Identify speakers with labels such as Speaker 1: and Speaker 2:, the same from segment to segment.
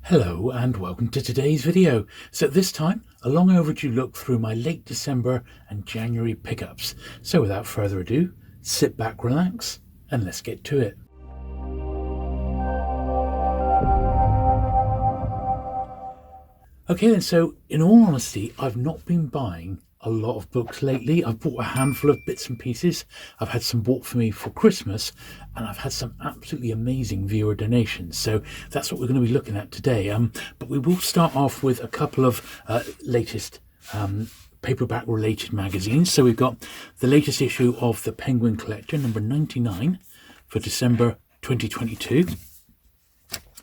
Speaker 1: Hello and welcome to today's video. So this time, a long overdue look through my late December and January pickups. So without further ado, sit back, relax, and let's get to it. Okay then, so in all honesty, I've not been buying a lot of books lately. I've bought a handful of bits and pieces. I've had some bought for me for Christmas, and I've had some absolutely amazing viewer donations. So that's what we're going to be looking at today. But we will start off with a couple of latest paperback related magazines. So we've got the latest issue of the Penguin Collection, number 99 for December 2022.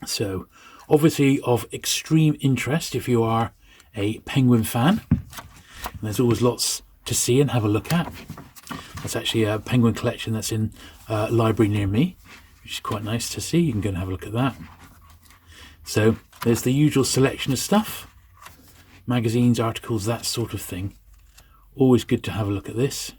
Speaker 1: So obviously of extreme interest if you are a Penguin fan. And there's always lots to see and have a look at. That's actually a Penguin collection that's in a library near me, which is quite nice to see. You can go and have a look at that. So there's the usual selection of stuff. Magazines, articles, that sort of thing. Always good to have a look at this.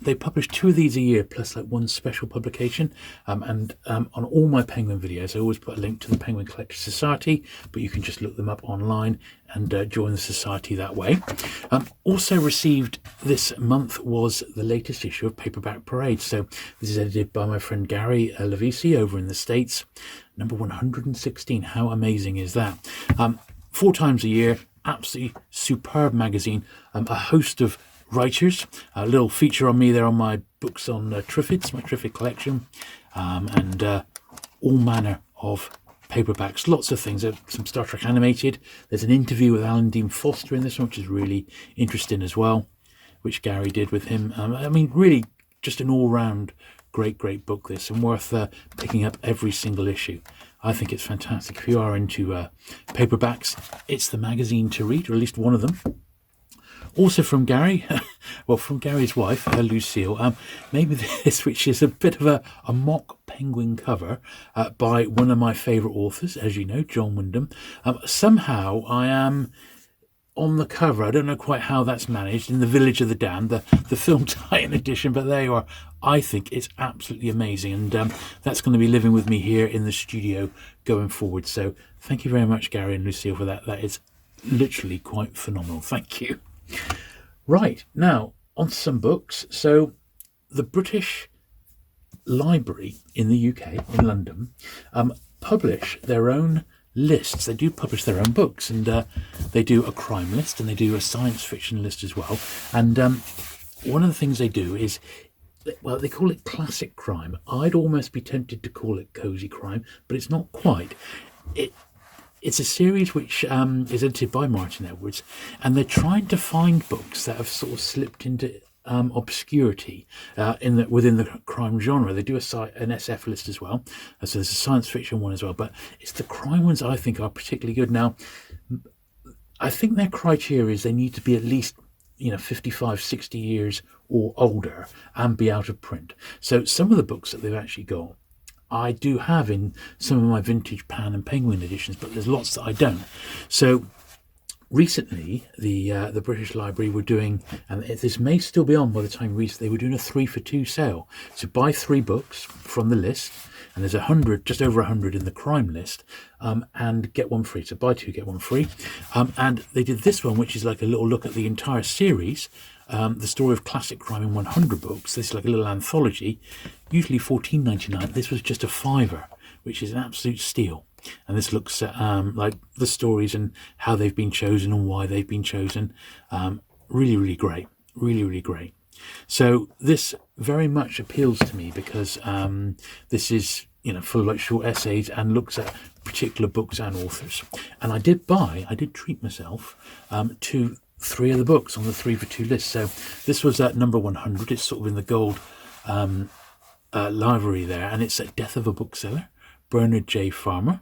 Speaker 1: They publish 2 of these a year, plus like one special publication. And on all my Penguin videos, I always put a link to the Penguin Collectors Society, but you can just look them up online and join the society that way. Also received this month was the latest issue of Paperback Parade. So this is edited by my friend Gary Levisi over in the States. Number 116. How amazing is that? 4 times a year, absolutely superb magazine. A host of writers, a little feature on me there on my books on Triffids, my Triffid collection, and all manner of paperbacks, lots of things. Some Star Trek animated. There's an interview with Alan Dean Foster in this one, which is really interesting as well, which Gary did with him. I mean, really just an all-round great book, this, and worth picking up every single issue. I think it's fantastic. If you are into paperbacks, it's the magazine to read, or at least one of them. Also from Gary, well, from Gary's wife, Lucille, maybe this, which is a bit of a mock penguin cover by one of my favourite authors, as you know, John Wyndham. Somehow I am on the cover. I don't know quite how that's managed, in The Village of the Damned, the film tie-in edition, but there you are. I think it's absolutely amazing, and that's going to be living with me here in the studio going forward. So thank you very much, Gary and Lucille, for that. That is literally quite phenomenal. Thank you. Right, now on to some books. So the British Library in the UK, in London, publish their own lists. They do publish their own books, and they do a crime list and they do a science fiction list as well. And one of the things they do is, well, they call it classic crime. I'd almost be tempted to call it cozy crime, but it's not quite. It's a series which is edited by Martin Edwards, and they're trying to find books that have sort of slipped into obscurity within the crime genre. They do an SF list as well, so there's a science fiction one as well, but it's the crime ones I think are particularly good. Now, I think their criteria is they need to be at least 55, 60 years or older and be out of print. So some of the books that they've actually got, I do have in some of my vintage Pan and Penguin editions, but there's lots that I don't. So recently, the British Library were doing, and this may still be on by the time they were doing a 3 for 2 sale. So buy 3 books from the list, and there's 100, just over 100 in the crime list, and get one free. So buy 2, get 1 free. And they did this one, which is like a little look at the entire series. The story of classic crime in 100 books. This is like a little anthology, usually $14.99. This was just a £5, which is an absolute steal. And this looks at like the stories and how they've been chosen and why they've been chosen. Really great. Really great. So this very much appeals to me because this is full of like short essays and looks at particular books and authors. And I did treat myself to 3 of the books on the 3 for 2 list. So this was at number 100. It's sort of in the gold library there, and it's at Death of a Bookseller, Bernard J. Farmer.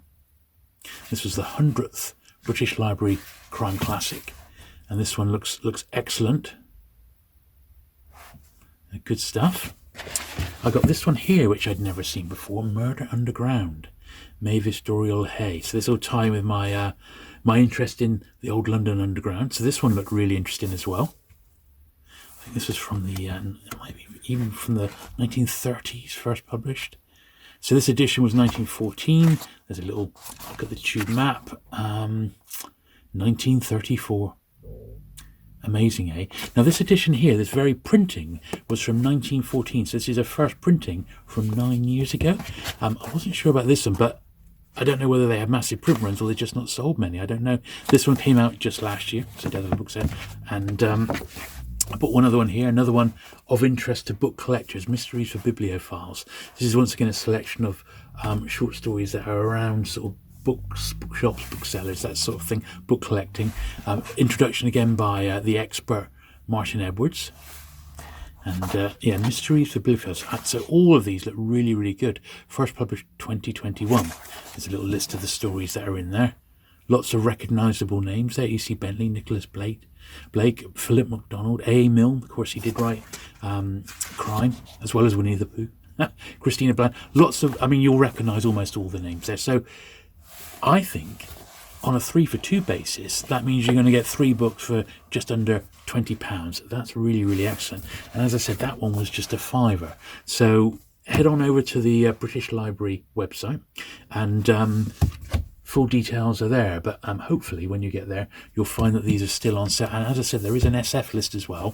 Speaker 1: This was the 100th British Library crime classic, and this one looks excellent. Good stuff. I got this one here, which I'd never seen before, Murder Underground, Mavis Dorial Hay. So this will tie in with my my interest in the old London Underground. So this one looked really interesting as well. I think this was from the, it might be even from the 1930s, first published. So this edition was 1914. There's a little look at the tube map. 1934. Amazing, eh? Now this edition here, this very printing, was from 1914. So this is a first printing from 9 years ago. I wasn't sure about this one, but I don't know whether they have massive print runs or they've just not sold many. I don't know. This one came out just last year, so Dead of the Book Set. And I put one other one here, another one of interest to book collectors, Mysteries for Bibliophiles. This is once again a selection of short stories that are around sort of books, bookshops, booksellers, that sort of thing, book collecting. Introduction again by the expert Martin Edwards. And yeah, Mysteries for Bibliophiles. So all of these look really, really good. First published 2021. There's a little list of the stories that are in there. Lots of recognisable names there. E.C. Bentley, Nicholas Blake, Philip MacDonald, A. Milne. Of course, he did write Crime, as well as Winnie the Pooh. Christina Bland. Lots of, I mean, you'll recognise almost all the names there. So I think on a 3 for 2 basis, that means you're going to get 3 books for just under £20. That's really, really excellent. And as I said, that one was just a £5. So head on over to the British Library website and full details are there. But hopefully when you get there, you'll find that these are still on sale. And as I said, there is an SF list as well,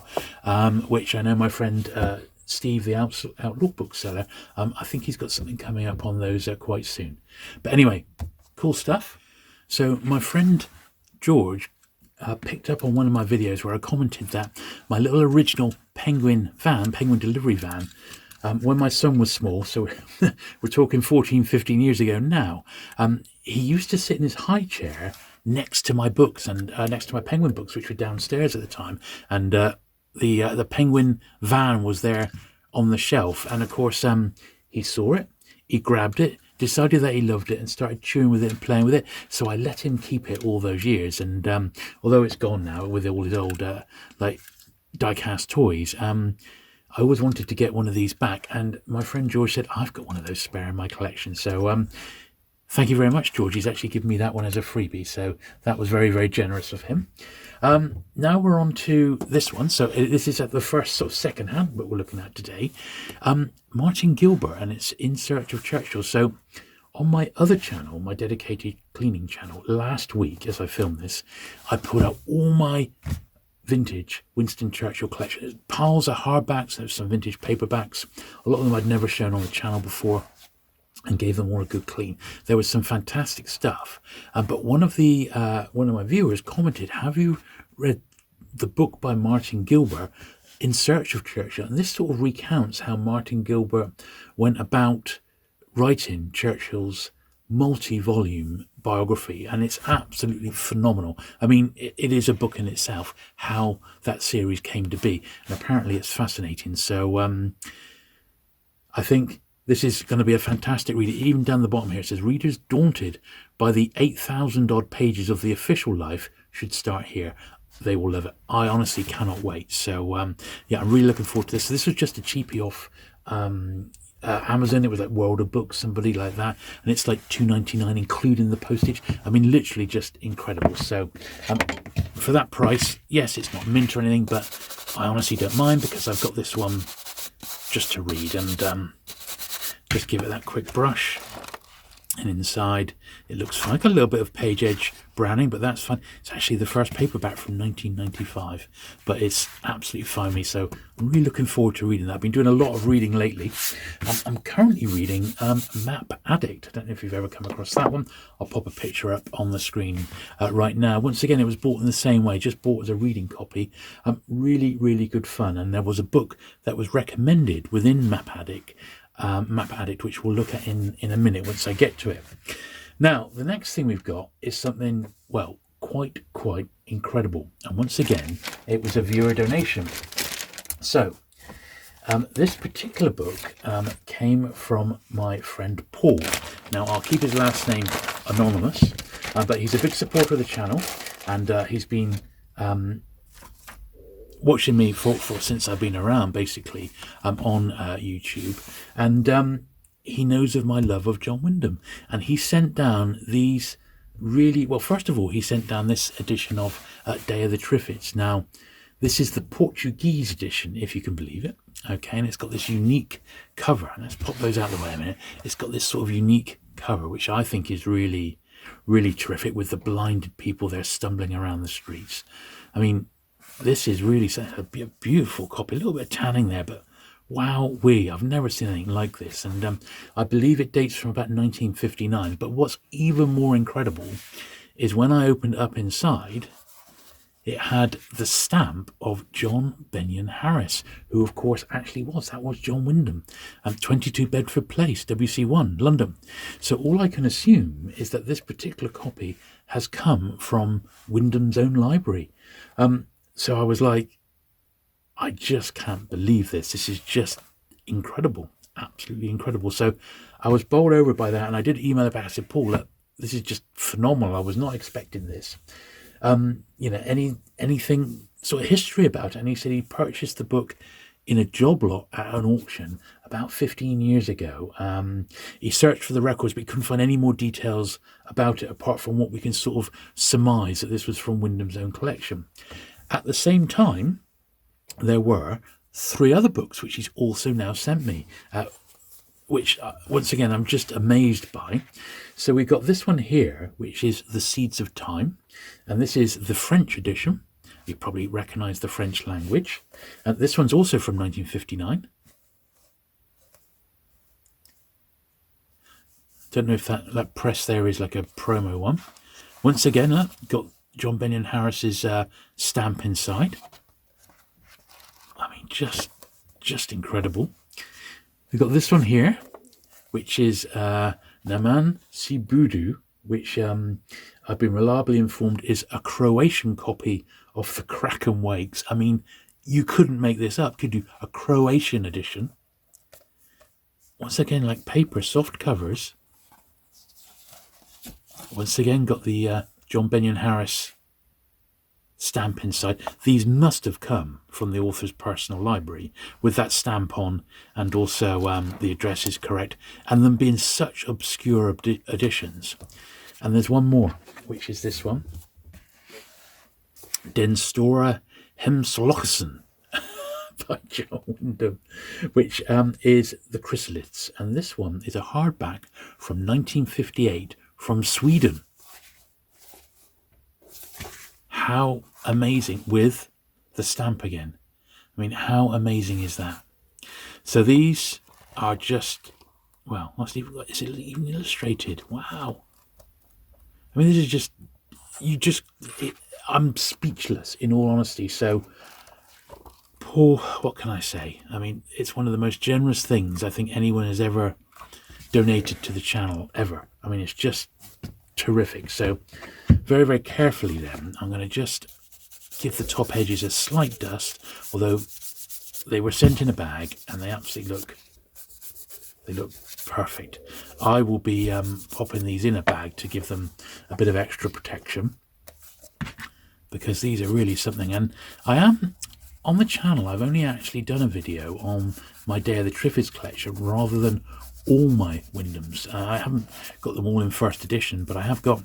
Speaker 1: which I know my friend Steve, the Outlook bookseller, I think he's got something coming up on those quite soon. But anyway, cool stuff. So my friend George picked up on one of my videos where I commented that my little original penguin delivery van, when my son was small, so we're talking 14, 15 years ago now, he used to sit in his high chair next to my books and next to my penguin books, which were downstairs at the time. And the penguin van was there on the shelf. And of course, he saw it, he grabbed it, decided that he loved it and started chewing with it and playing with it. So I let him keep it all those years. And although it's gone now with all his old like die-cast toys, I always wanted to get one of these back. And my friend George said, I've got one of those spare in my collection. So thank you very much, George. He's actually given me that one as a freebie. So that was very, very generous of him. Now we're on to this one. So this is the first sort of second-hand book we're looking at today. Martin Gilbert, and it's In Search of Churchill. So on my other channel, my dedicated cleaning channel, last week as I filmed this, I put up all my vintage Winston Churchill collection. There's piles of hardbacks, there's some vintage paperbacks. A lot of them I'd never shown on the channel before, and gave them all a good clean. There was some fantastic stuff. But one of my viewers commented, have you read the book by Martin Gilbert, In Search of Churchill? And this sort of recounts how Martin Gilbert went about writing Churchill's multi-volume biography, and it's absolutely phenomenal. I mean, it is a book in itself, how that series came to be, and apparently it's fascinating. So I think this is going to be a fantastic read. Even down the bottom here it says, readers daunted by the 8,000 odd pages of the official life should start here. They will love it. I honestly cannot wait. So yeah, I'm really looking forward to this. This was just a cheapie off Amazon. It was like World of Books, somebody like that, and it's like $2.99 including the postage. I mean, literally just incredible. So for that price, yes, it's not mint or anything, but I honestly don't mind because I've got this one just to read. And just give it that quick brush, and inside it looks like a little bit of page edge browning, but that's fine. It's actually the first paperback from 1995, but it's absolutely fine with me. So I'm really looking forward to reading that. I've been doing a lot of reading lately. I'm currently reading Map Addict. I don't know if you've ever come across that one. I'll pop a picture up on the screen right now. Once again, it was bought in the same way, just bought as a reading copy. Really, really good fun. And there was a book that was recommended within Map Addict, which we'll look at in a minute once I get to it. Now, the next thing we've got is something, well, quite incredible. And once again, it was a viewer donation. So, this particular book came from my friend Paul. Now, I'll keep his last name anonymous, but he's a big supporter of the channel, and he's been watching me for since I've been around, basically, on YouTube. And he knows of my love of John Wyndham. And he sent down these really, well, first of all, he sent down this edition of Day of the Triffids. Now, this is the Portuguese edition, if you can believe it. Okay, and it's got this unique cover. And let's pop those out of the way a minute. It's got this sort of unique cover, which I think is really, really terrific, with the blinded people there stumbling around the streets. I mean, this is really a beautiful copy. A little bit of tanning there, but wow-wee, I've never seen anything like this. And I believe it dates from about 1959. But what's even more incredible is when I opened it up inside, it had the stamp of John Benyon Harris, who of course actually was John Wyndham, 22 Bedford Place, WC1, London. So all I can assume is that this particular copy has come from Wyndham's own library. So I was like, I just can't believe this. This is just incredible, absolutely incredible. So I was bowled over by that, and I did email it back. I said, Paul, look, this is just phenomenal. I was not expecting this. Anything sort of history about it. And he said he purchased the book in a job lot at an auction about 15 years ago. He searched for the records, but he couldn't find any more details about it apart from what we can sort of surmise, that this was from Wyndham's own collection. At the same time, there were 3 other books which he's also now sent me, which once again I'm just amazed by. So we've got this one here, which is The Seeds of Time, and this is the French edition. You probably recognise the French language. This one's also from 1959. Don't know if that press there is like a promo one. Once again, got John Benyon Harris's stamp inside. I mean, just incredible. We've got this one here, which is Naman Sibudu, which I've been reliably informed is a Croatian copy of the Kraken Wakes. I mean, you couldn't make this up, could you? A Croatian edition. Once again, like paper, soft covers. Once again, got the John Benyon Harris stamp inside. These must have come from the author's personal library with that stamp on, and also the address is correct, and them being such obscure editions. And there's one more, which is this one, Den Stora Hemslochsen by John Wyndham, which is the Chrysalids, and this one is a hardback from 1958 from Sweden. How amazing, with the stamp again. I mean, how amazing is that? So these are just, well, is it even illustrated? Wow. I mean, this is just, I'm speechless in all honesty. So, Paul, what can I say? I mean, it's one of the most generous things I think anyone has ever donated to the channel, ever. I mean, it's just terrific. So very, very carefully then, I'm going to just give the top edges a slight dust, although they were sent in a bag and they absolutely look perfect. I will be popping these in a bag to give them a bit of extra protection, because these are really something. And I am on the channel, I've only actually done a video on my Day of the Triffids collection rather than all my Wyndhams. I haven't got them all in first edition, but I have got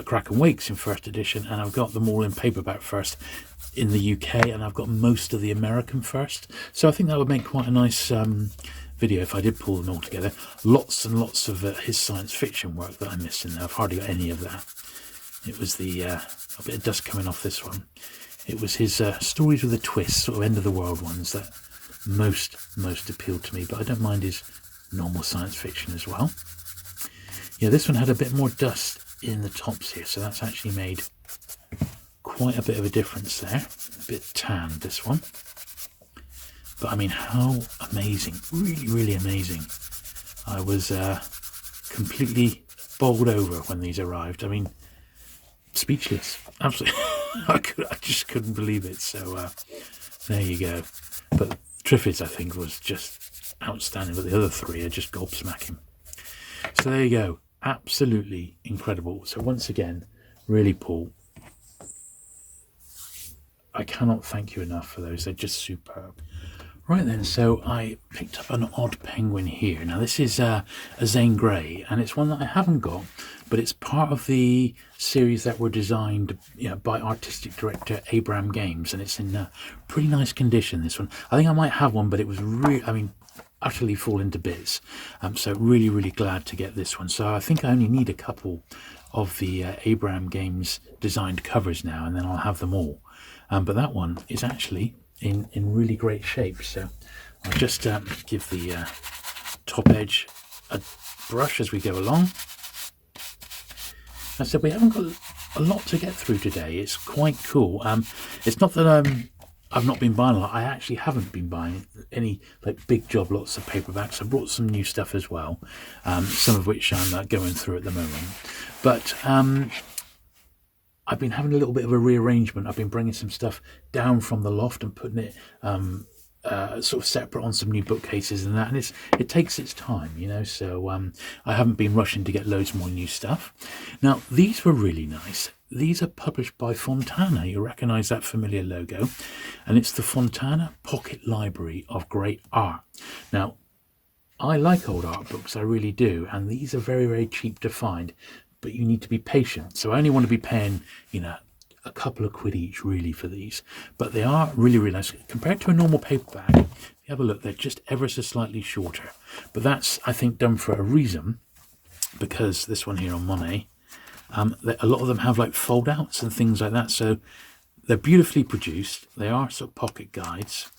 Speaker 1: Kraken Wakes in first edition, and I've got them all in paperback first in the UK, and I've got most of the American first. So I think that would make quite a nice video if I did pull them all together. Lots and lots of his science fiction work that I missed in there. I've hardly got any of that. It was the a bit of dust coming off this one. It was his stories with a twist, sort of end of the world ones, that most appealed to me, but I don't mind his normal science fiction as well. Yeah, this one had a bit more dust in the tops here, so that's actually made quite a bit of a difference there. A bit tanned, this one. But I mean, how amazing, really, really amazing. I was completely bowled over when these arrived. I mean, speechless, absolutely. I just couldn't believe it. So there you go. But Triffids, I think, was just outstanding, but the other 3 are just gobsmacking. So there you go, absolutely incredible. So once again, really, Paul, I cannot thank you enough for those. They're just superb. Right then, so I picked up an odd penguin here. Now this is a Zane Grey, and it's one that I haven't got but it's part of the series that were designed by artistic director Abraham Games, and it's in pretty nice condition, this one. I think I might have one, but it was utterly fallen to bits. So really, really glad to get this one. So I think I only need a couple of the Abraham Games designed covers now, and then I'll have them all. But that one is actually in really great shape. So I'll just give the top edge a brush as we go along. I said we haven't got a lot to get through today. It's quite cool. It's not that I've not been buying a lot. I actually haven't been buying any big job lots of paperbacks. I brought some new stuff as well, some of which I'm going through at the moment. But I've been having a little bit of a rearrangement. I've been bringing some stuff down from the loft and putting it sort of separate on some new bookcases and that, and it takes its time, so I haven't been rushing to get loads more new stuff. Now these were really nice. These are published by Fontana. You recognize that familiar logo, and it's the Fontana Pocket Library of Great Art. Now I like old art books, I really do, and these are very, very cheap to find, but you need to be patient. So I only want to be paying a couple of quid each really for these, but they are really, really nice compared to a normal paperback. If you have a look, they're just ever so slightly shorter, but that's, I think, done for a reason, because this one here on Monet, a lot of them have fold outs and things like that, so they're beautifully produced. They are sort of pocket guides,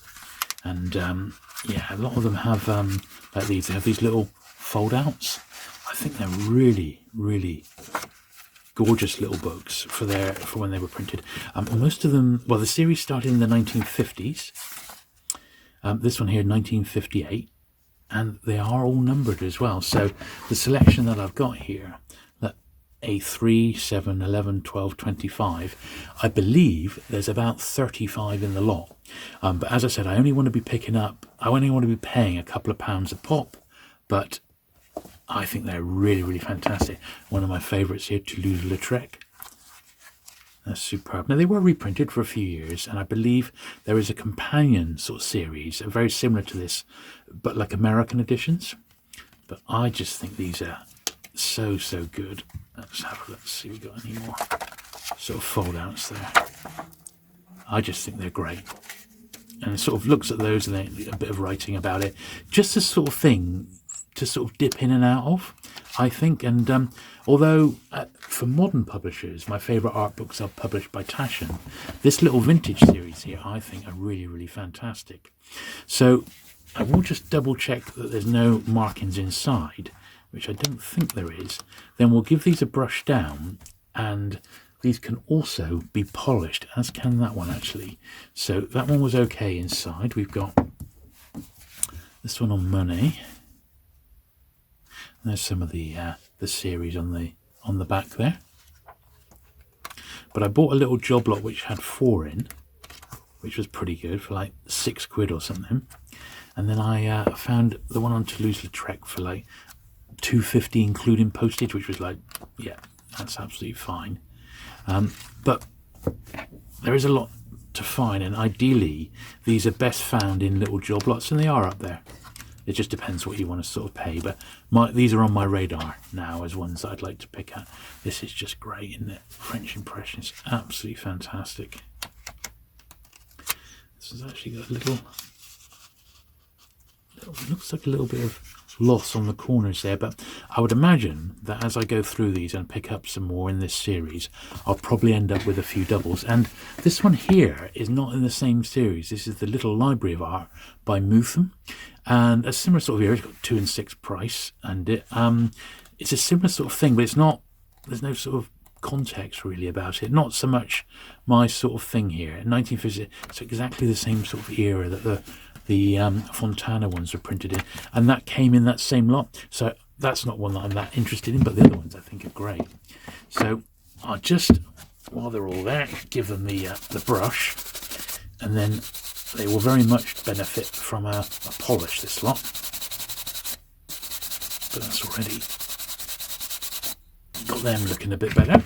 Speaker 1: and a lot of them have like these. They have these little fold outs. I think they're really, really gorgeous little books for when they were printed. Most of them, well, the series started in the 1950s. This one here, 1958, and they are all numbered as well. So the selection that I've got here, a 3, 7, 11, 12, 25, I believe there's about 35 in the lot. But as I said, I only want to be paying a couple of pounds a pop, but I think they're really, really fantastic. One of my favourites here, Toulouse-Lautrec. That's superb. Now, they were reprinted for a few years, and I believe there is a companion sort of series, very similar to this, but like American editions. But I just think these are so, so good. Let's have a look, see if we got any more sort of fold-outs there. I just think they're great. And it sort of looks at those and then a bit of writing about it. Just this sort of thing to sort of dip in and out of, I think. And although for modern publishers, my favourite art books are published by Taschen, this little vintage series here, I think, are really, really fantastic. So I will just double check that there's no markings inside, which I don't think there is. Then we'll give these a brush down, and these can also be polished, as can that one actually. So that one was okay inside. We've got this one on Monet. There's some of the series on the back there. But I bought a little job lot which had 4 in, which was pretty good for like 6 quid or something. And then I found the one on Toulouse-Lautrec for like £2.50 including postage, which was like, yeah, that's absolutely fine. But there is a lot to find, and ideally these are best found in little job lots, and they are up there. It just depends what you want to sort of pay, but these are on my radar now as ones that I'd like to pick at. This is just great, isn't it? French Impressions, absolutely fantastic. This has actually got a little looks like a little bit of loss on the corners there, but I would imagine that as I go through these and pick up some more in this series, I'll probably end up with a few doubles. And this one here is not in the same series. This is the Little Library of Art by Mutham, and a similar sort of here. It's got 2 and 6 price, and it's a similar sort of thing, but it's not, there's no sort of context really about it. Not so much my sort of thing here. In 1950, it's exactly the same sort of era that the Fontana ones were printed in, and that came in that same lot. So that's not one that I'm that interested in, but the other ones I think are great. So I'll just, while they're all there, give them the brush, and then they will very much benefit from a polish, this lot. But that's already got them looking a bit better.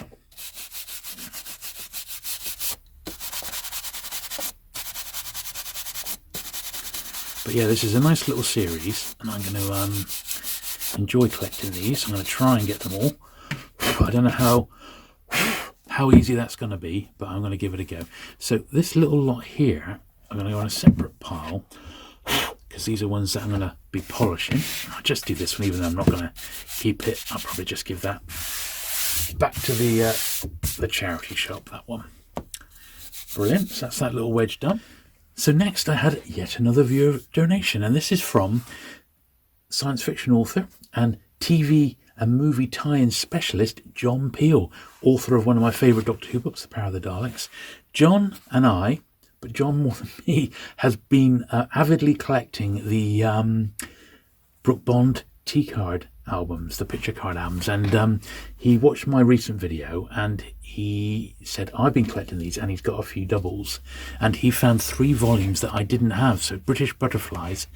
Speaker 1: But yeah, this is a nice little series, and I'm going to enjoy collecting these. I'm going to try and get them all. I don't know how easy that's going to be, but I'm going to give it a go. So this little lot here, I'm going to go on a separate pile, because these are ones that I'm going to be polishing. I'll just do this one, even though I'm not going to keep it. I'll probably just give that back to the charity shop, that one. Brilliant. So that's that little wedge done. So next I had yet another viewer donation, and this is from science fiction author and TV and movie tie-in specialist John Peel, author of one of my favourite Doctor Who books, The Power of the Daleks. John and I, but John more than me, has been avidly collecting the Brooke Bond T-card albums, the picture card albums, and he watched my recent video and he said, I've been collecting these, and he's got a few doubles, and he found 3 volumes that I didn't have. So British Butterflies,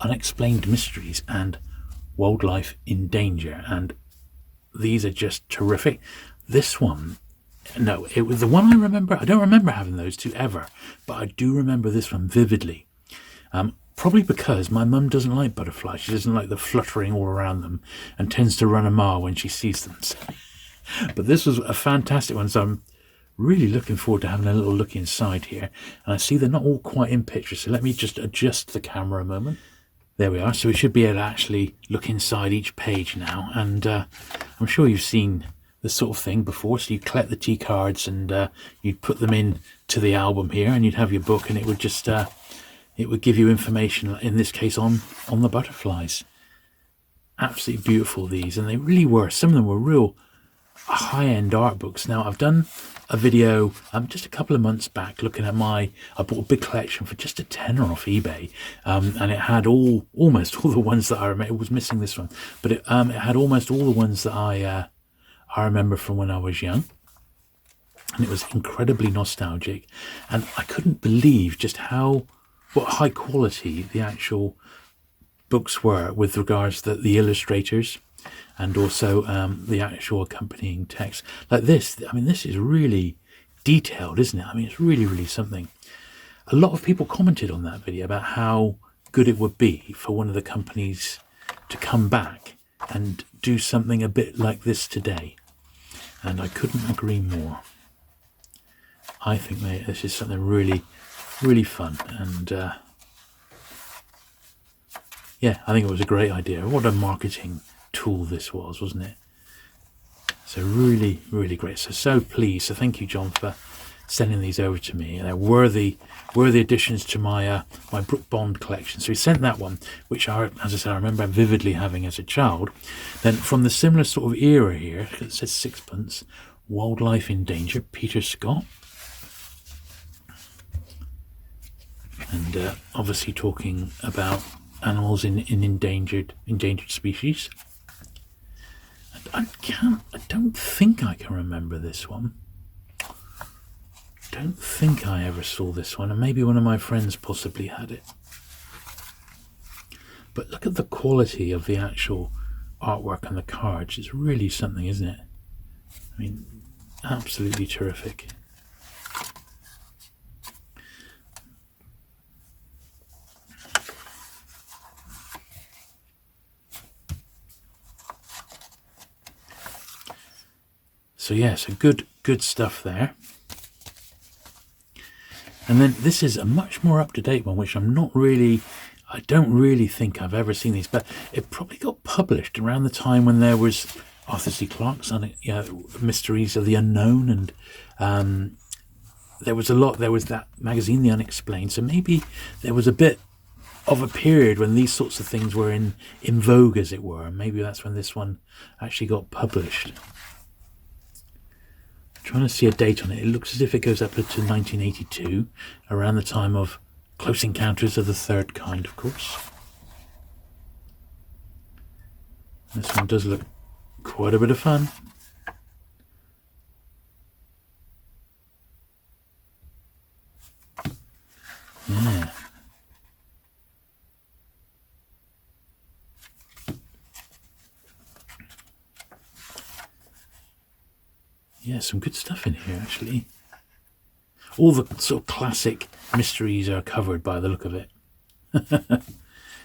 Speaker 1: Unexplained Mysteries, and Wildlife in Danger, and these are just terrific. This one, no, it was the one I remember. I don't remember having those 2 ever, but I do remember this one vividly. Probably because my mum doesn't like butterflies. She doesn't like the fluttering all around them and tends to run a mile when she sees them. But this was a fantastic one, so I'm really looking forward to having a little look inside here. And I see they're not all quite in picture, so let me just adjust the camera a moment. There we are. So we should be able to actually look inside each page now. And I'm sure you've seen this sort of thing before. So you collect the T cards and you'd put them in to the album here, and you'd have your book, and it would just it would give you information, in this case on the butterflies. Absolutely beautiful, these, and they really were. Some of them were real high-end art books. Now, I've done a video just a couple of months back looking at I bought a big collection for just a tenner off eBay, and it had almost all the ones that I remember. It was missing this one, but it had almost all the ones that I remember from when I was young. And it was incredibly nostalgic, and I couldn't believe just what high quality the actual books were with regards to the illustrators and also the actual accompanying text. Like this, I mean, this is really detailed, isn't it? I mean, it's really, really something. A lot of people commented on that video about how good it would be for one of the companies to come back and do something a bit like this today. And I couldn't agree more. I think this is something really, really fun, and yeah, I think it was a great idea. What a marketing tool this was, wasn't it? So really, really great. So pleased. So thank you, John, for sending these over to me. They're worthy additions to my my Brooke Bond collection. So he sent that one, which as I said, I remember vividly having as a child. Then from the similar sort of era here, it says sixpence, Wildlife in Danger, Peter Scott. And obviously talking about animals in endangered species. I don't think I can remember this one. Don't think I ever saw this one, and maybe one of my friends possibly had it. But look at the quality of the actual artwork and the cards. It's really something, isn't it? I mean, absolutely terrific. So yeah, so good stuff there. And then this is a much more up-to-date one, which I don't really think I've ever seen these, but it probably got published around the time when there was Arthur C. Clarke's Mysteries of the Unknown, and there was that magazine, The Unexplained, so maybe there was a bit of a period when these sorts of things were in vogue, as it were, and maybe that's when this one actually got published. Trying to see a date on it. It looks as if it goes up to 1982, around the time of Close Encounters of the Third Kind, of course. This one does look quite a bit of fun. Yeah. Yeah, some good stuff in here, actually. All the sort of classic mysteries are covered by the look of it.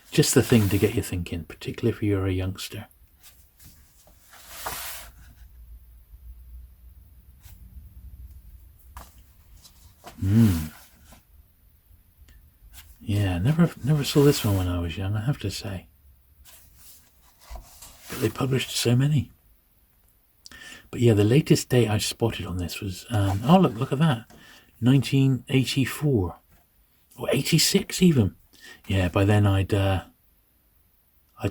Speaker 1: Just the thing to get you thinking, particularly if you're a youngster. Yeah, never saw this one when I was young, I have to say. But they published so many. But yeah, the latest date I spotted on this was, oh look at that, 1984 or 86 even. Yeah, by then I'd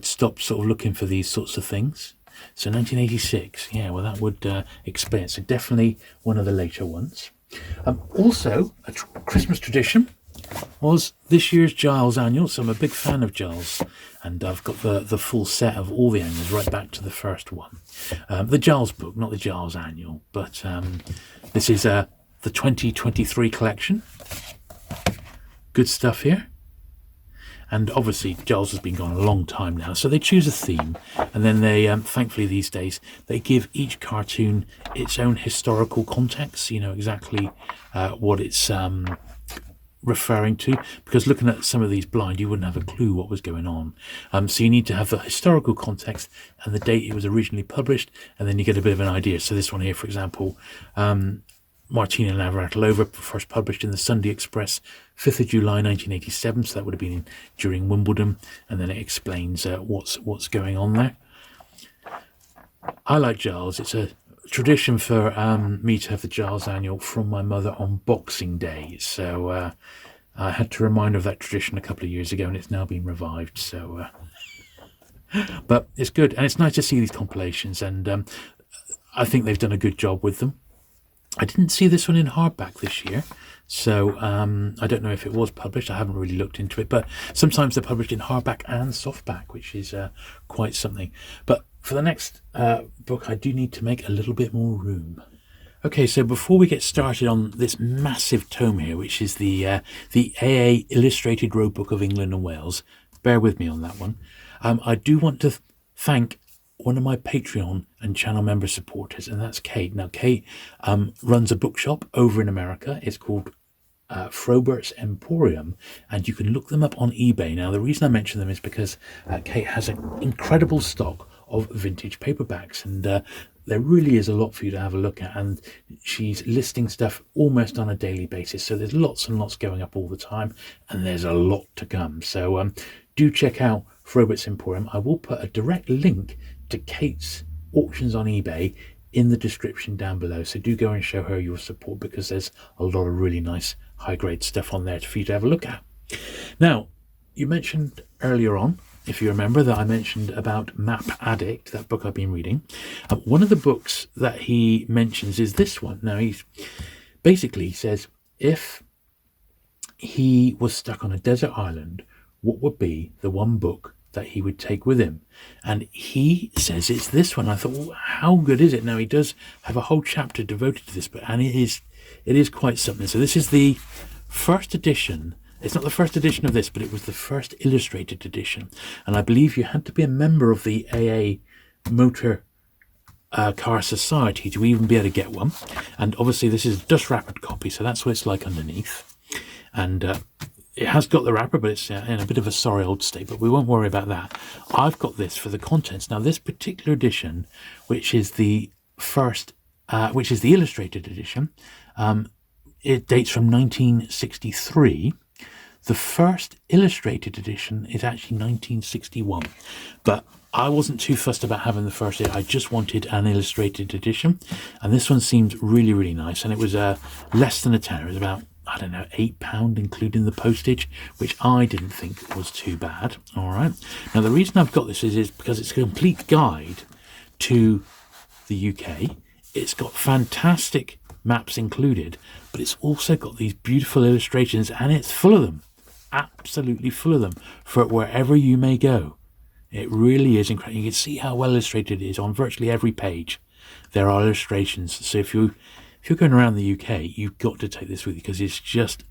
Speaker 1: stopped sort of looking for these sorts of things. So 1986, yeah, well that would explain it. So definitely one of the later ones. Also, a Christmas tradition was this year's Giles annual. So I'm a big fan of Giles, and I've got the full set of all the annuals right back to the first one. The Giles book, not the Giles annual, but this is the 2023 collection. Good stuff here. And obviously Giles has been gone a long time now, so they choose a theme, and then they, thankfully these days, they give each cartoon its own historical context, so you know exactly what it's referring to, because looking at some of these blind, you wouldn't have a clue what was going on. So you need to have the historical context and the date it was originally published, and then you get a bit of an idea. So this one here, for example, Martina Navratilova, first published in the Sunday Express, 5th of July 1987, so that would have been during Wimbledon, and then it explains what's going on there. I like Giles. It's a tradition for me to have the Giles annual from my mother on Boxing Day, so I had to remind her of that tradition a couple of years ago, and it's now been revived, so but it's good, and it's nice to see these compilations, and I think they've done a good job with them. I didn't see this one in hardback this year, so I don't know if it was published. I haven't really looked into it, but sometimes they're published in hardback and softback, which is quite something. But for the next book, I do need to make a little bit more room. Okay, so before we get started on this massive tome here, which is the AA Illustrated Road Book of England and Wales, bear with me on that one. I do want to thank one of my Patreon and channel member supporters, and that's Kate. Now, Kate runs a bookshop over in America. It's called Frobert's Emporium, and you can look them up on eBay. Now, the reason I mention them is because Kate has an incredible stock of vintage paperbacks, and there really is a lot for you to have a look at, and she's listing stuff almost on a daily basis, so there's lots and lots going up all the time, and there's a lot to come. So do check out Frobert's Emporium. I will put a direct link to Kate's auctions on eBay in the description down below, so do go and show her your support, because there's a lot of really nice high grade stuff on there for you to have a look at. Now, you mentioned earlier on, if you remember, that I mentioned about Map Addict, that book I've been reading. One of the books that he mentions is this one. Now, he says if he was stuck on a desert island, what would be the one book that he would take with him? And he says it's this one. I thought, well, how good is it? Now, he does have a whole chapter devoted to this, and it is quite something. So this is the first edition. It's not the first edition of this, but it was the first illustrated edition, and I believe you had to be a member of the AA Motor Car Society to even be able to get one. And obviously this is a dust wrappered copy, so that's what it's like underneath, and it has got the wrapper, but it's in a bit of a sorry old state, but we won't worry about that. I've got this for the contents. Now, this particular edition, which is the first, which is the illustrated edition, it dates from 1963. The first illustrated edition is actually 1961, but I wasn't too fussed about having the first edition. I just wanted an illustrated edition, and this one seemed really, really nice, and it was less than a tenner. It was about, I don't know, £8, including the postage, which I didn't think was too bad. All right. Now, the reason I've got this is because it's a complete guide to the UK. It's got fantastic maps included, but it's also got these beautiful illustrations, and it's full of them, absolutely full of them, for wherever you may go. It really is incredible. You can see how well illustrated it is on virtually every page. There are illustrations. So if you're going around the UK, you've got to take this with you, because it's just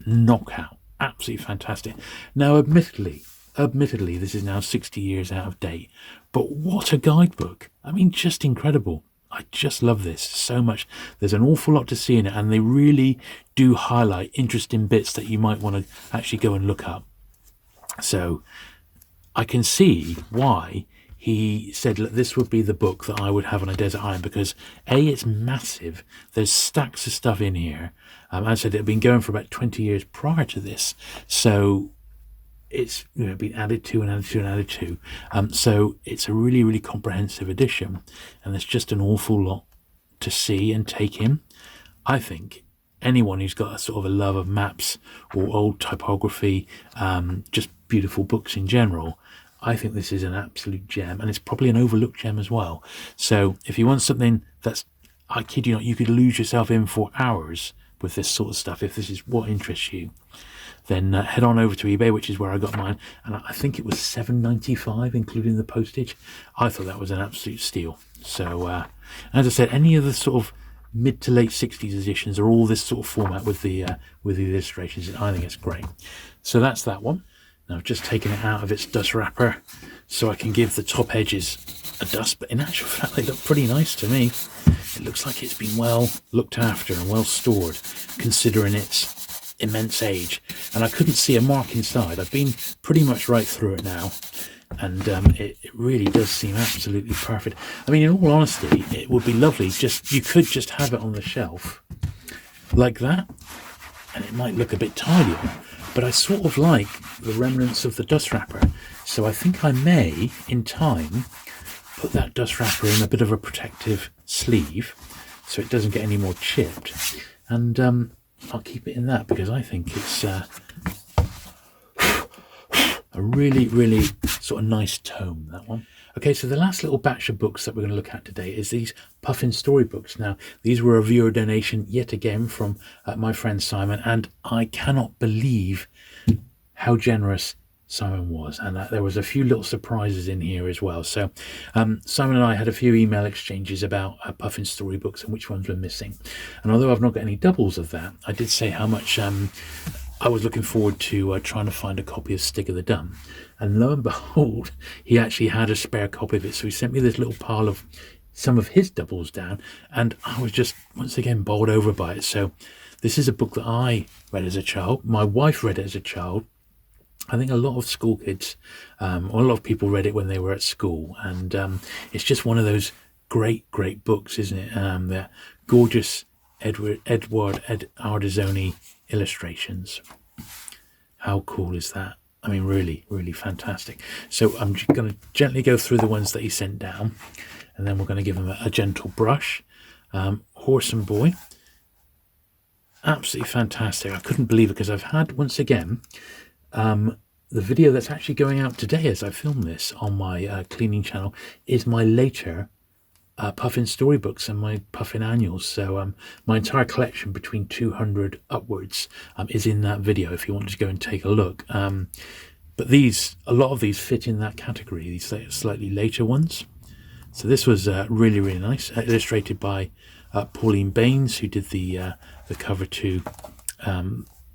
Speaker 1: knockout, absolutely fantastic. Now, admittedly, this is now 60 years out of date, but what a guidebook. I mean, just incredible. I just love this so much. There's an awful lot to see in it, and they really do highlight interesting bits that you might want to actually go and look up. So I can see why he said, look, this would be the book that I would have on a desert island because it's massive. There's stacks of stuff in here. As I said, it had been going for about 20 years prior to this. So it's been added to and added to and added to. So it's a really, really comprehensive edition. And there's just an awful lot to see and take in. I think anyone who's got a sort of a love of maps or old typography, just beautiful books in general, I think this is an absolute gem, and it's probably an overlooked gem as well. So if you want something that's, I kid you not, you could lose yourself in for hours with this sort of stuff, if this is what interests you, then head on over to eBay, which is where I got mine, and I think it was $7.95 including the postage. I thought that was an absolute steal. So as I said, any of the sort of mid to late 60s editions are all this sort of format with the illustrations. I think it's great. So that's that one. Now I've just taken it out of its dust wrapper so I can give the top edges a dust, but in actual fact they look pretty nice to me. It looks like it's been well looked after and well stored considering its immense age, and I couldn't see a mark inside. I've been pretty much right through it now, and it really does seem absolutely perfect. I mean, in all honesty, it would be lovely, you could just have it on the shelf like that, and it might look a bit tidier, but I sort of like the remnants of the dust wrapper, so I think I may, in time, put that dust wrapper in a bit of a protective sleeve so it doesn't get any more chipped, and I'll keep it in that because I think it's a really, really sort of nice tome, that one. Okay, so the last little batch of books that we're going to look at today is these Puffin storybooks. Now, these were a viewer donation yet again from my friend Simon, and I cannot believe how generous Simon was, and there was a few little surprises in here as well. So Simon and I had a few email exchanges about Puffin storybooks and which ones were missing, and although I've not got any doubles of that, I did say how much I was looking forward to trying to find a copy of Stig of the Dun, and lo and behold, he actually had a spare copy of it, so he sent me this little pile of some of his doubles down, and I was just once again bowled over by it. So this is a book that I read as a child, my wife read it as a child. I think a lot of school kids, or a lot of people read it when they were at school, and it's just one of those great books, isn't it? The gorgeous Edward Ardizoni illustrations. How cool is that? I mean, really, really fantastic. So I'm just going to gently go through the ones that he sent down, and then we're going to give him a gentle brush. Horse and Boy, absolutely fantastic. I couldn't believe it because I've had, once again, the video that's actually going out today as I film this on my cleaning channel is my later Puffin storybooks and my Puffin annuals. So my entire collection between 200 upwards is in that video if you want to go and take a look. But a lot of these fit in that category, these slightly later ones. So this was really, really nice, illustrated by Pauline Baines, who did the cover to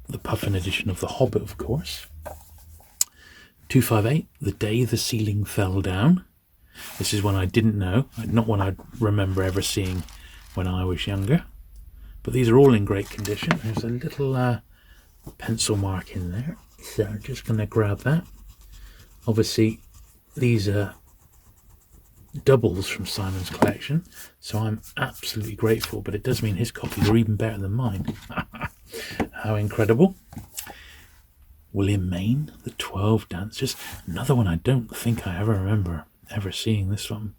Speaker 1: the Puffin edition of The Hobbit, of course. 258, The Day the Ceiling Fell Down. This is one I didn't know, not one I remember ever seeing when I was younger. But these are all in great condition. There's a little pencil mark in there, so I'm just going to grab that. Obviously, these are doubles from Simon's collection, so I'm absolutely grateful, but it does mean his copies are even better than mine. How incredible. William Mayne, The 12 Dancers. Another one I don't think I ever remember ever seeing this one.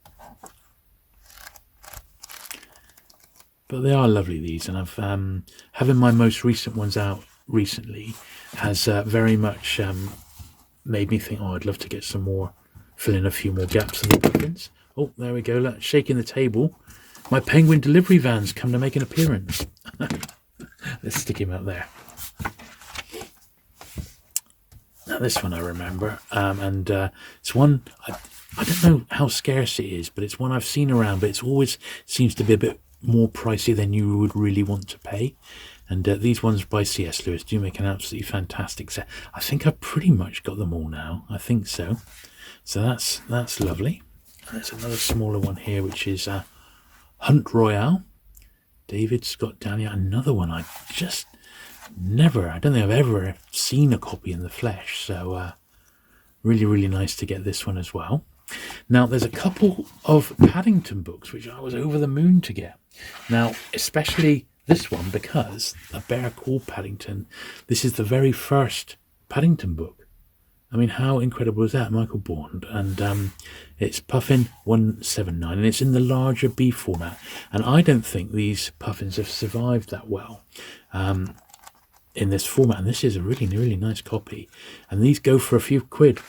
Speaker 1: But they are lovely, these, and I've having my most recent ones out recently has very much made me think, oh, I'd love to get some more, fill in a few more gaps in the Puffins. Oh, there we go, look, shaking the table. My penguin delivery van's come to make an appearance. Let's stick him up there. Now this one I remember, and it's one, I don't know how scarce it is, but it's one I've seen around, but it always seems to be a bit more pricey than you would really want to pay. And these ones by C.S. Lewis do make an absolutely fantastic set. I think I've pretty much got them all now. I think so. So that's lovely. And there's another smaller one here, which is Hunt Royale. David Scott Daniel. Another one I just never, I don't think I've ever seen a copy in the flesh. So really, really nice to get this one as well. Now, there's a couple of Paddington books which I was over the moon to get. Now, especially this one, because A Bear Called Paddington, this is the very first Paddington book. I mean, how incredible is that? Michael Bond. And it's Puffin 179, and it's in the larger B format. And I don't think these Puffins have survived that well in this format. And this is a really, really nice copy. And these go for a few quid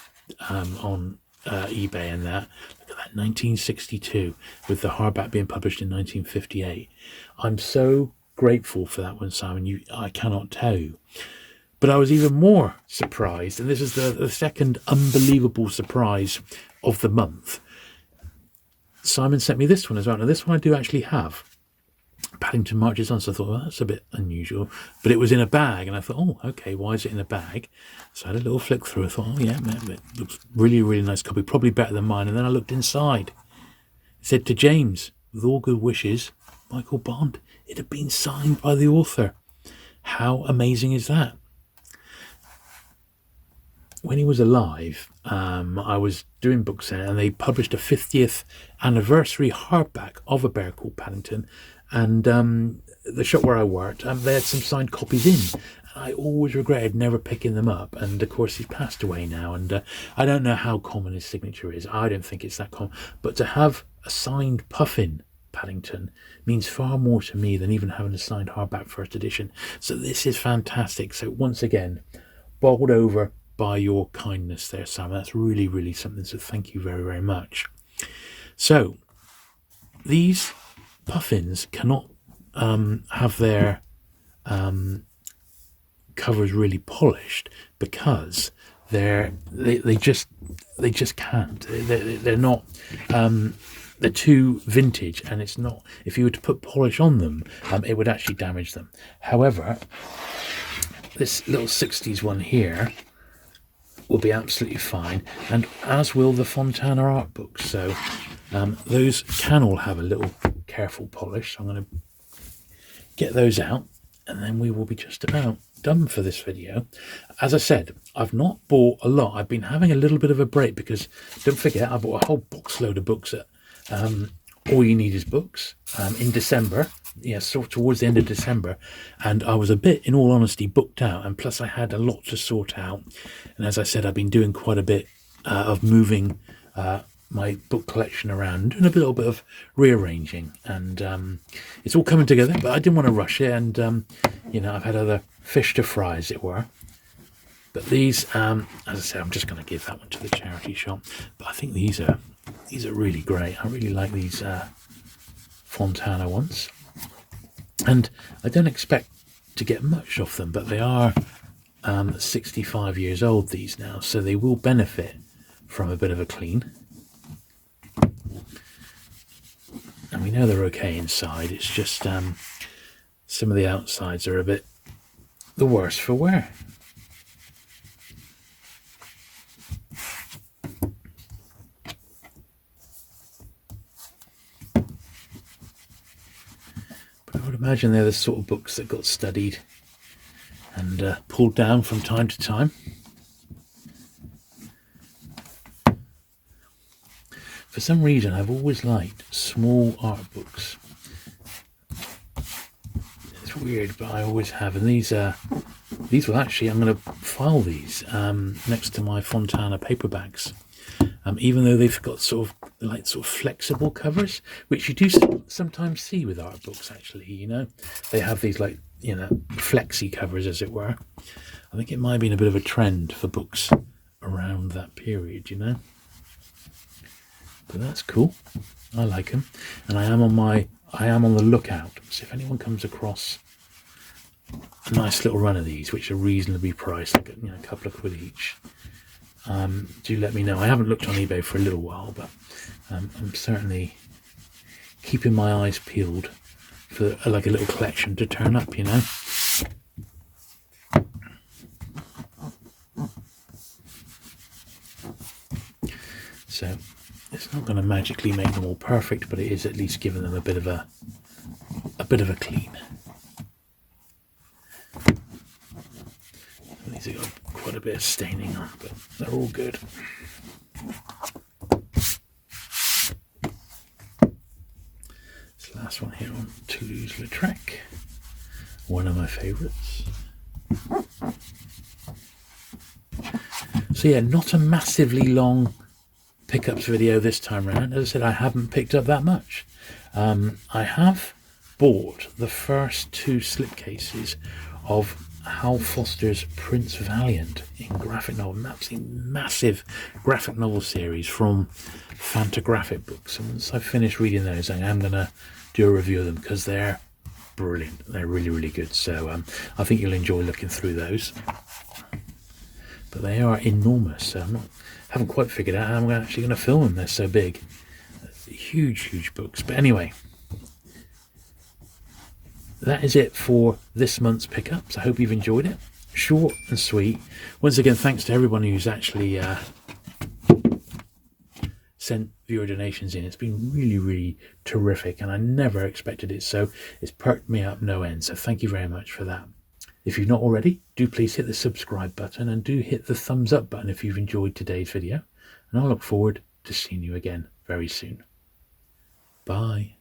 Speaker 1: on eBay and that. Look at that, 1962, with the hardback being published in 1958. I'm so grateful for that one, Simon. I cannot tell you. But I was even more surprised, and this is the second unbelievable surprise of the month. Simon sent me this one as well. Now, this one I do actually have. Paddington Marches On, so I thought, well, that's a bit unusual. But it was in a bag, and I thought, oh, okay, why is it in a bag? So I had a little flick through. I thought, oh, yeah, man, it looks really, really nice copy, probably better than mine. And then I looked inside. It said, to James, with all good wishes, Michael Bond. It had been signed by the author. How amazing is that? When he was alive, I was doing books there, and they published a 50th anniversary hardback of A Bear Called Paddington. And the shop where I worked, they had some signed copies in. And I always regretted never picking them up. And of course, he's passed away now. And I don't know how common his signature is. I don't think it's that common. But to have a signed Puffin Paddington means far more to me than even having a signed hardback first edition. So this is fantastic. So once again, bowled over by your kindness there, Sam. That's really, really something. So thank you very, very much. So these Puffins cannot have their covers really polished because they just can't. They're not. They're too vintage, and it's not. If you were to put polish on them, it would actually damage them. However, this little 60s one here will be absolutely fine, and as will the Fontana art books. So those can all have a little careful polish. So I'm going to get those out, and then we will be just about done for this video. As I said, I've not bought a lot. I've been having a little bit of a break because, don't forget, I bought a whole box load of books at All You Need Is Books in December. Yeah, sort of towards the end of December, and I was a bit, in all honesty, booked out, and plus I had a lot to sort out. And as I said, I've been doing quite a bit of moving my book collection around, doing a little bit of rearranging, and it's all coming together, but I didn't want to rush it, and I've had other fish to fry, as it were. But these, as I said, I'm just going to give that one to the charity shop, but I think these are really great. I really like these Fontana ones. And I don't expect to get much off them, but they are 65 years old, these now, so they will benefit from a bit of a clean. And we know they're okay inside. It's just some of the outsides are a bit the worse for wear. I would imagine they're the sort of books that got studied and pulled down from time to time. For some reason, I've always liked small art books. It's weird, but I always have. And these will actually, I'm going to file these next to my Fontana paperbacks. Even though they've got sort of flexible covers, which you do sometimes see with art books, actually, they have these flexi covers, as it were. I think it might have been a bit of a trend for books around that period, but that's cool. I like them, and I am on the lookout. So if anyone comes across a nice little run of these, which are reasonably priced, like a couple of quid each, do let me know. I haven't looked on eBay for a little while, but I'm certainly keeping my eyes peeled for like a little collection to turn up, So it's not going to magically make them all perfect, but it is at least giving them a bit of a clean. These have got quite a bit of staining on, but they're all good. last one here on Toulouse-Lautrec, one of my favourites. So yeah, not a massively long pickups video this time around. As I said, I haven't picked up that much. I have bought the first 2 slipcases of Hal Foster's Prince Valiant in graphic novel. An absolutely massive graphic novel series from Fantagraphic Books. And once I finish reading those, I am going to do a review of them because they're brilliant. They're really, really good. So I think you'll enjoy looking through those. But they are enormous. So haven't quite figured out how I'm actually going to film them. They're so big. Huge, huge books. But anyway, that is it for this month's pickups. I hope you've enjoyed it. Short and sweet. Once again, thanks to everyone who's actually sent viewer donations in. It's been really, really terrific, and I never expected it, so it's perked me up no end. So thank you very much for that. If you've not already, do please hit the subscribe button and do hit the thumbs up button if you've enjoyed today's video. And I look forward to seeing you again very soon. Bye.